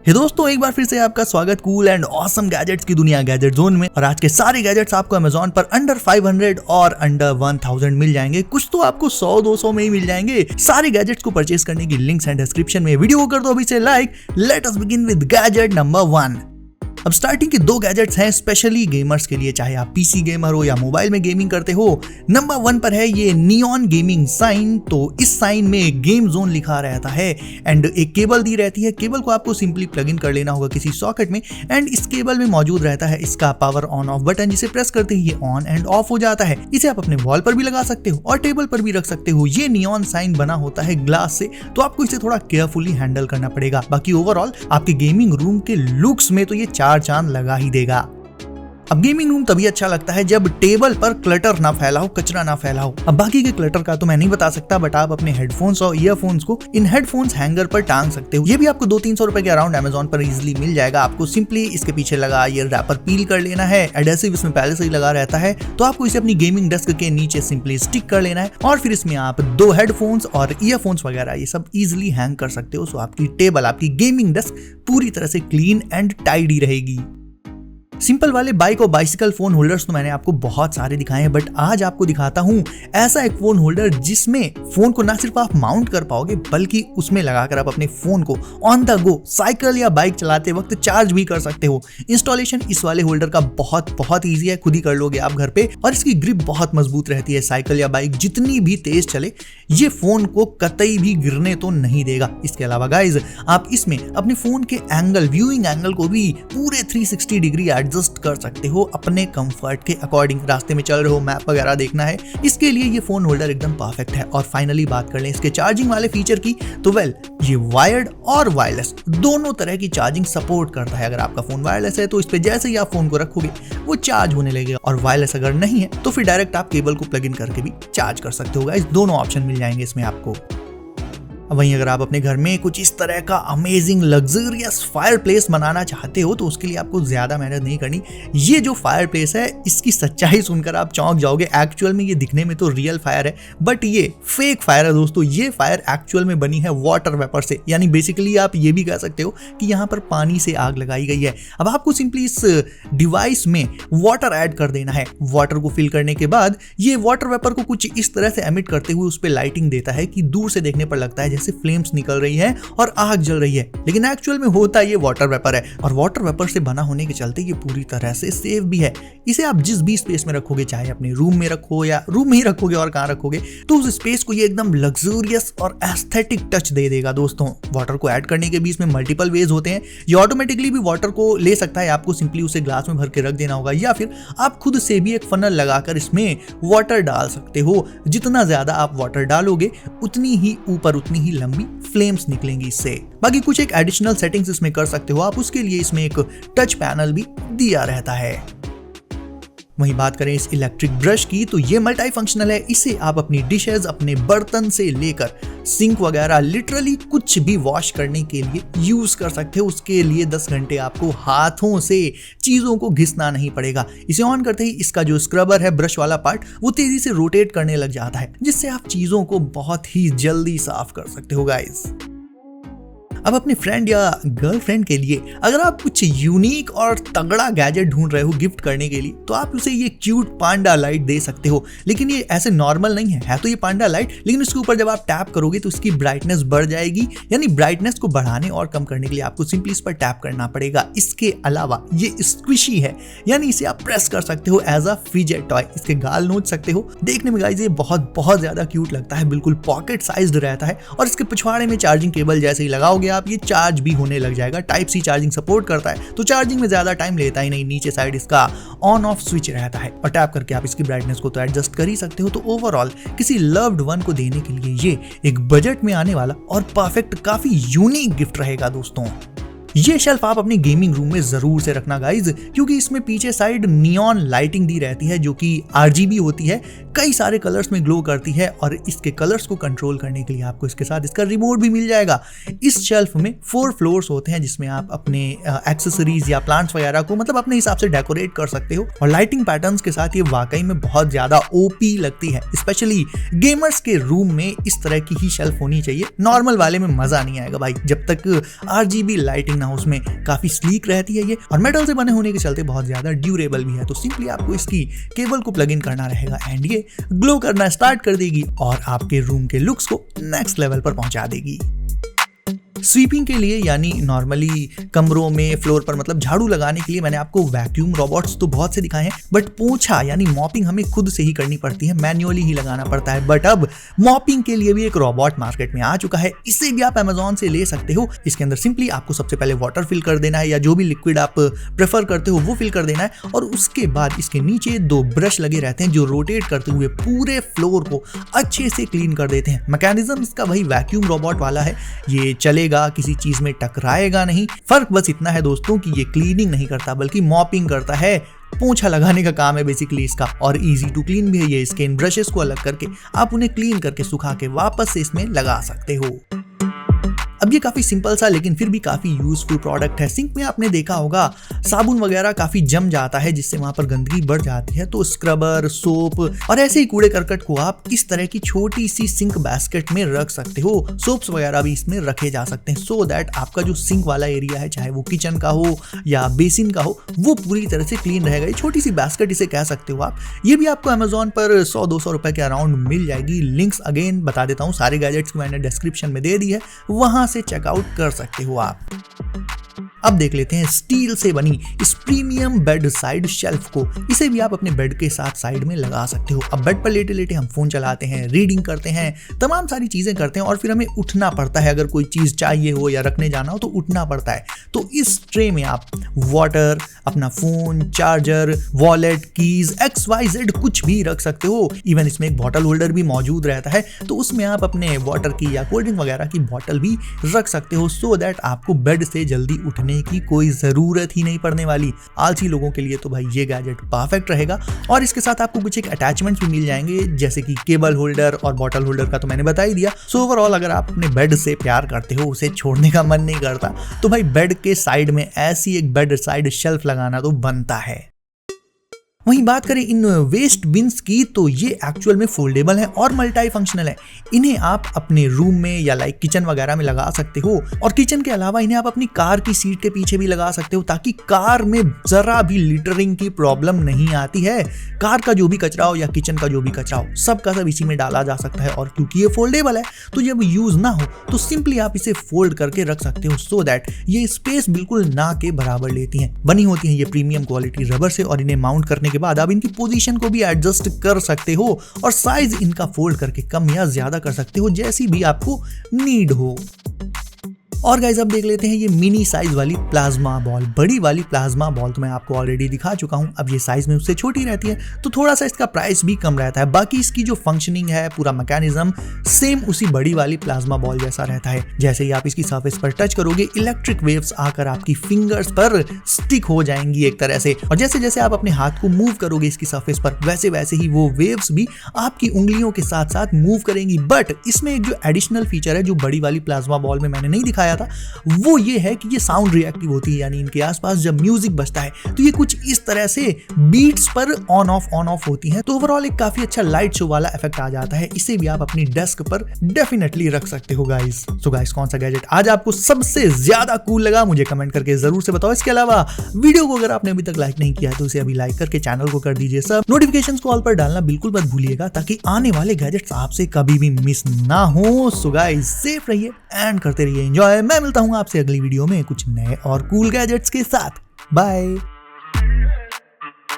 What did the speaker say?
हे दोस्तों, एक बार फिर से आपका स्वागत कूल एंड ऑसम गैजेट्स की दुनिया गैजेट जोन में। और आज के सारे गैजेट्स आपको अमेजोन पर अंडर 500 और अंडर 1000 मिल जाएंगे। कुछ तो आपको 100-200 में ही मिल जाएंगे। सारे गैजेट्स को परचेज करने की लिंक्स एंड डिस्क्रिप्शन में। वीडियो को कर दो अभी से like. Let us begin with gadget number 1। अब स्टार्टिंग के दो गैजेट्स हैं स्पेशली गेमर्स के लिए, चाहे आप पीसी गेमर हो या मोबाइल में गेमिंग करते हो। नंबर 1 पर है ये नियॉन गेमिंग साइन। तो इस साइन में गेम जोन लिखा रहता है एंड एक केबल दी रहती है। केबल को आपको सिंपली प्लग इन कर लेना होगा किसी सॉकेट में एंड इस केबल में मौजूद रहता है इसका पावर ऑन ऑफ बटन, जिसे प्रेस करते ही ये ऑन एंड ऑफ हो जाता है। इसे आप अपने वॉल पर भी लगा सकते हो और टेबल पर भी रख सकते हो। ये नियॉन साइन बना होता है ग्लास से, तो आपको इसे थोड़ा केयरफुली हैंडल करना पड़ेगा। बाकी ओवरऑल आपके गेमिंग रूम के लुक्स में तो ये 4 चांद लगा ही देगा। अब गेमिंग रूम तभी अच्छा लगता है जब टेबल पर क्लटर ना फैला हो, कचरा ना फैला हो। अब बाकी के क्लटर का तो मैं नहीं बता सकता, बट आप अपने हेडफोन्स और ईयरफोन्स को इन हेडफोन्स हैंगर पर टांग सकते हो। ये भी आपको 200-300 रुपए के अराउंड अमेजोन पर इजीली मिल जाएगा। आपको सिंपली इसके पीछे लगा ये रैपर पील कर लेना है। एडेसिव इसमें पहले से ही लगा रहता है, तो आपको इसे अपनी गेमिंग डेस्क के नीचे सिंपली स्टिक कर लेना है और फिर इसमें आप 2 हेडफोन्स और ईयरफोन्स वगैरह ये सब इजिली हैंग कर सकते हो। सो आपकी टेबल, आपकी गेमिंग डेस्क पूरी तरह से क्लीन एंड टाइडी रहेगी। सिंपल वाले बाइक और बाइसिकल फोन होल्डर्स तो मैंने आपको बहुत सारे दिखाए हैं, बट आज आपको दिखाता हूं ऐसा एक फोन होल्डर जिसमें फोन को ना सिर्फ आप माउंट कर पाओगे बल्कि उसमें लगाकर आप अपने फोन को ऑन द गो साइकिल या बाइक चलाते वक्त चार्ज भी कर सकते हो। इंस्टॉलेशन इस वाले होल्डर का बहुत ईजी है, खुद ही कर लोगे आप घर पे। और इसकी ग्रिप बहुत मजबूत रहती है। साइकिल या बाइक जितनी भी तेज चले ये फोन को कतई भी गिरने तो नहीं देगा। इसके अलावा गाइज आप इसमें अपने फोन के एंगल, व्यूइंग एंगल को भी पूरे 360 डिग्री एडजस्ट कर सकते हो अपने कंफर्ट के अकॉर्डिंग। रास्ते में चल रहे हो, मैप वगैरह देखना है, इसके लिए ये फोन होल्डर एकदम परफेक्ट है। और फाइनली बात कर लें इसके चार्जिंग वाले फीचर की, तो ये वायर्ड और वायरलेस दोनों तरह की चार्जिंग सपोर्ट करता है। अगर आपका फोन वायरलेस है तो इस पे जैसे ही आप फोन को रखोगे वो चार्ज होने लगेगा, और वायरलेस अगर नहीं है तो फिर डायरेक्ट आप केबल को प्लग इन करके भी चार्ज कर सकते हो। इस दोनों ऑप्शन मिल जाएंगे इसमें आपको। वहीं अगर आप अपने घर में कुछ इस तरह का अमेजिंग लग्जरियस फायर प्लेस बनाना चाहते हो तो उसके लिए आपको ज्यादा मेहनत नहीं करनी। ये जो फायर प्लेस है इसकी सच्चाई सुनकर आप चौंक जाओगे। एक्चुअल में ये दिखने में तो रियल फायर है, बट ये फेक फायर है दोस्तों। ये फायर एक्चुअल में बनी है वाटर वेपर से, यानी बेसिकली आप ये भी कह सकते हो कि यहाँ पर पानी से आग लगाई गई है। अब आपको सिंपली इस डिवाइस में वाटर ऐड कर देना है। वाटर को फिल करने के बाद ये वाटर वेपर को कुछ इस तरह से एमिट करते हुए उस पर लाइटिंग देता है कि दूर से देखने पर लगता है से फ्लेम्स निकल रही है और आग जल रही है, लेकिन एक्चुअल में होता ये वाटर वेपर है। और वाटर वेपर से बना होने के चलते ये पूरी तरह से सेफ भी है। इसे आप जिस भी स्पेस में रखोगे, चाहे अपने रूम में रखो या रूम में ही रखोगे और कहां रखोगे, तो उस स्पेस को ये एकदम लग्जरियस और एस्थेटिक टच दे देगा दोस्तों। वाटर को ऐड करने के भी इसमें मल्टीपल वेज होते हैं। ये ऑटोमेटिकली भी वाटर को ले सकता है, आपको सिंपली उसे ग्लास में भर के रख देना होगा, या फिर आप खुद से भी एक फनल लगाकर इसमें वाटर डाल सकते हो। जितना ज्यादा आप वाटर डालोगे उतनी ही ऊपर, उतनी ही लंबी फ्लेम्स निकलेंगी इससे। बाकी कुछ एक एडिशनल सेटिंग्स इसमें कर सकते हो आप, उसके लिए इसमें एक टच पैनल भी दिया रहता है। वहीं बात करें इस इलेक्ट्रिक ब्रश की, तो ये मल्टी फंक्शनल है। इसे आप अपनी डिशेज, अपने बर्तन से लेकर सिंक वगैरह लिटरली कुछ भी वॉश करने के लिए यूज कर सकते हो। उसके लिए 10 घंटे आपको हाथों से चीजों को घिसना नहीं पड़ेगा। इसे ऑन करते ही इसका जो स्क्रबर है, ब्रश वाला पार्ट, वो तेजी से रोटेट करने लग जाता है, जिससे आप चीजों को बहुत ही जल्दी साफ कर सकते हो गाइस। अब अपने फ्रेंड या गर्लफ्रेंड के लिए अगर आप कुछ यूनिक और तगड़ा गैजेट ढूंढ रहे हो गिफ्ट करने के लिए, तो आप उसे ये क्यूट पांडा लाइट दे सकते हो। लेकिन ये ऐसे नॉर्मल नहीं है तो ये पांडा लाइट, लेकिन उसके ऊपर जब आप टैप करोगे तो इसकी ब्राइटनेस बढ़ जाएगी। यानी ब्राइटनेस को बढ़ाने और कम करने के लिए आपको सिंपली इस पर टैप करना पड़ेगा। इसके अलावा ये स्क्विशी है, यानी इसे आप प्रेस कर सकते हो एज अ फिजेट टॉय। इसके गाल नोच सकते हो। देखने में गाइस ये बहुत ज्यादा क्यूट लगता है, बिल्कुल पॉकेट साइज्ड रहता है। और इसके पिछवाड़े में चार्जिंग केबल जैसे ही लगाओगे आप, ये चार्ज भी होने लग जाएगा। टाइप सी चार्जिंग सपोर्ट करता है, तो चार्जिंग में ज्यादा टाइम लेता ही नहीं। नीचे साइड इसका ऑन ऑफ स्विच रहता है और टैप करके आप इसकी ब्राइटनेस को तो एडजस्ट कर ही सकते हो। तो ओवरऑल किसी लव्ड वन को देने के लिए ये एक बजट में आने वाला और परफेक्ट, काफी यूनिक गिफ्ट रहेगा दोस्तों। ये शेल्फ आप अपनी गेमिंग रूम में जरूर से रखना गाइज, क्योंकि इसमें पीछे साइड नियॉन लाइटिंग दी रहती है जो कि RGB होती है, कई सारे कलर्स में ग्लो करती है। और इसके कलर्स को कंट्रोल करने के लिए आपको इसके साथ इसका रिमोट भी मिल जाएगा। इस शेल्फ में 4 फ्लोर्स होते हैं जिसमें आप अपने एक्सेसरीज या प्लांट्स वगैरह को मतलब अपने हिसाब से डेकोरेट कर सकते हो। और लाइटिंग पैटर्न्स के साथ ये वाकई में बहुत ज्यादा OP लगती है। स्पेशली गेमर्स के रूम में इस तरह की ही शेल्फ होनी चाहिए। नॉर्मल वाले में मजा नहीं आएगा भाई, जब तक RGB लाइटिंग इन हाउस में काफी स्लीक रहती है ये, और मेटल से बने होने के चलते बहुत ज्यादा ड्यूरेबल भी है। तो सिंपली आपको इसकी केबल को प्लग इन करना रहेगा एंड ये ग्लो करना स्टार्ट कर देगी और आपके रूम के लुक्स को नेक्स्ट लेवल पर पहुंचा देगी। स्वीपिंग के लिए यानी नॉर्मली कमरों में फ्लोर पर मतलब झाड़ू लगाने के लिए मैंने आपको वैक्यूम रोबोट्स तो बहुत से दिखाए हैं, बट पोंछा यानी मॉपिंग हमें खुद से ही करनी पड़ती है, मैन्युअली ही लगाना पड़ता है। बट अब मॉपिंग के लिए भी एक रोबोट मार्केट में आ चुका है, इसे भी आप अमेजोन से ले सकते हो। इसके अंदर सिंपली आपको सबसे पहले वाटर फिल कर देना है या जो भी लिक्विड आप प्रेफर करते हो वो फिल कर देना है, और उसके बाद इसके नीचे 2 ब्रश लगे रहते हैं जो रोटेट करते हुए पूरे फ्लोर को अच्छे से क्लीन कर देते हैं। मैकेनिज्म इसका भाई वैक्यूम रोबोट वाला है, ये चलेगा, किसी चीज में टकराएगा नहीं। फर्क बस इतना है दोस्तों कि ये क्लीनिंग नहीं करता बल्कि मॉपिंग करता है, पोंछा लगाने का काम है बेसिकली इसका, और इजी टू क्लीन भी है ये। इसके इन ब्रशेस को अलग करके आप उन्हें क्लीन करके सुखा के वापस से इसमें लगा सकते हो। अब ये काफी सिंपल सा लेकिन फिर भी काफी यूजफुल प्रोडक्ट है। सिंक में आपने देखा होगा साबुन वगैरह काफी जम जाता है जिससे वहां पर गंदगी बढ़ जाती है, तो स्क्रबर, सोप और ऐसे ही कूड़े करकट को आप इस तरह की छोटी सी सिंक बास्केट में रख सकते हो। सोप्स वगैरह भी इसमें रखे जा सकते हैं सो दैट आपका जो सिंक वाला एरिया है, चाहे वो किचन का हो या बेसिन का हो, वो पूरी तरह से क्लीन रहेगा। ये छोटी सी बास्केट इसे कह सकते हो आप। ये भी आपको अमेजोन पर 100-200 रुपए के अराउंड मिल जाएगी। लिंक्स अगेन बता देता हूँ, सारे गैजेट्स को मैंने डिस्क्रिप्शन में दे दी है, वहां से चेकआउट कर सकते हो आप। अब देख लेते हैं स्टील से बनी इस प्रीमियम बेड साइड शेल्फ को। इसे भी आप अपने बेड के साथ साइड में लगा सकते हो। अब बेड पर लेटे लेटे हम फोन चलाते हैं, रीडिंग करते हैं, तमाम सारी चीजें करते हैं और फिर हमें उठना पड़ता है। अगर कोई चीज चाहिए हो या रखने जाना हो तो उठना पड़ता है। तो इस ट्रे में आप वाटर, अपना phone, charger, wallet, keys, XYZ कुछ भी रख सकते हो। इवन इसमें एक बॉटल होल्डर भी मौजूद रहता है, तो उसमें आप अपने वाटर की या कोल्ड ड्रिंक वगैरह की बॉटल भी रख सकते हो सो दैट आपको बेड से जल्दी उठने की कोई जरूरत ही नहीं पड़ने वाली। आलसी लोगों के लिए तो भाई ये गैजेट परफेक्ट रहेगा। और इसके साथ आपको कुछ एक अटैचमेंट्स भी मिल जाएंगे जैसे कि केबल होल्डर और बॉटल होल्डर का तो मैंने बता ही दिया। सो ओवरऑल अगर आप अपने बेड से प्यार करते हो, उसे छोड़ने का मन नहीं करता, तो भाई बेड के साइड में ऐसी एक बेड साइड शेल्फ लगाना तो बनता है। वहीं बात करें इन वेस्ट बिन्स की, तो ये एक्चुअल में फोल्डेबल है और मल्टी फंक्शनल है। इन्हें आप अपने रूम में या लाइक किचन वगैरह में लगा सकते हो, और किचन के अलावा इन्हें आप अपनी कार की सीट के पीछे भी लगा सकते हो ताकि कार में जरा भी लिटरिंग की प्रॉब्लम नहीं आती है। कार का जो भी कचरा हो या किचन का जो भी कचरा हो, सब का सब इसी में डाला जा सकता है। और क्योंकि ये फोल्डेबल है तो जब यूज ना हो तो सिंपली आप इसे फोल्ड करके रख सकते हो सो दैट ये स्पेस बिल्कुल ना के बराबर लेती हैं। बनी होती हैं ये प्रीमियम क्वालिटी रबर से, और इन्हें माउंट करने के बाद आप इनकी पोजीशन को भी एडजस्ट कर सकते हो और साइज इनका फोल्ड करके कम या ज्यादा कर सकते हो जैसी भी आपको नीड हो। और गाइस अब देख लेते हैं ये मिनी साइज वाली प्लाज्मा बॉल। बड़ी वाली प्लाज्मा बॉल तो मैं आपको ऑलरेडी दिखा चुका हूं, अब ये साइज में उससे छोटी रहती है तो थोड़ा सा इसका प्राइस भी कम रहता है। बाकी इसकी जो फंक्शनिंग है, पूरा मैकेनिज्म सेम उसी बड़ी वाली प्लाज्मा बॉल जैसा रहता है। जैसे ही आप इसकी सरफेस पर टच करोगे, इलेक्ट्रिक वेव्स आकर आपकी फिंगर्स पर स्टिक हो जाएंगी एक तरह से, और जैसे जैसे आप अपने हाथ को मूव करोगे इसकी सरफेस पर, वैसे वैसे ही वो वेव्स भी आपकी उंगलियों के साथ साथ मूव करेंगी। बट इसमें एक जो एडिशनल फीचर है जो बड़ी वाली प्लाज्मा बॉल में मैंने नहीं दिखाया था, वो ये है कि ये साउंड रिएक्टिव होती है, यानी इनके आसपास जब म्यूजिक बजता है तो ये कुछ इस तरह से बीट्स पर ऑन ऑफ होती हैं। तो ओवरऑल एक काफी अच्छा लाइट शो वाला इफेक्ट आ जाता है। इसे भी आप अपनी डेस्क पर डेफिनेटली रख सकते हो गाइस। सो गाइस, कौन सा गैजेट आज आपको सबसे ज्यादा कूल लगा मुझे कमेंट करके जरूर से बताओ। इसके अलावा वीडियो को अगर आपने अभी तक लाइक नहीं किया है तो उसे अभी लाइक करके चैनल को कर दीजिए सब। नोटिफिकेशंस को ऑल पर डालना बिल्कुल मत भूलिएगा ताकि आने वाले गैजेट्स आपसे कभी भी मिस ना हो। सो गाइस, सेफ रहिए एंड करते रहिए एंजॉय। मैं मिलता हूं आपसे अगली वीडियो में कुछ नए और कूल गैजेट्स के साथ। बाय।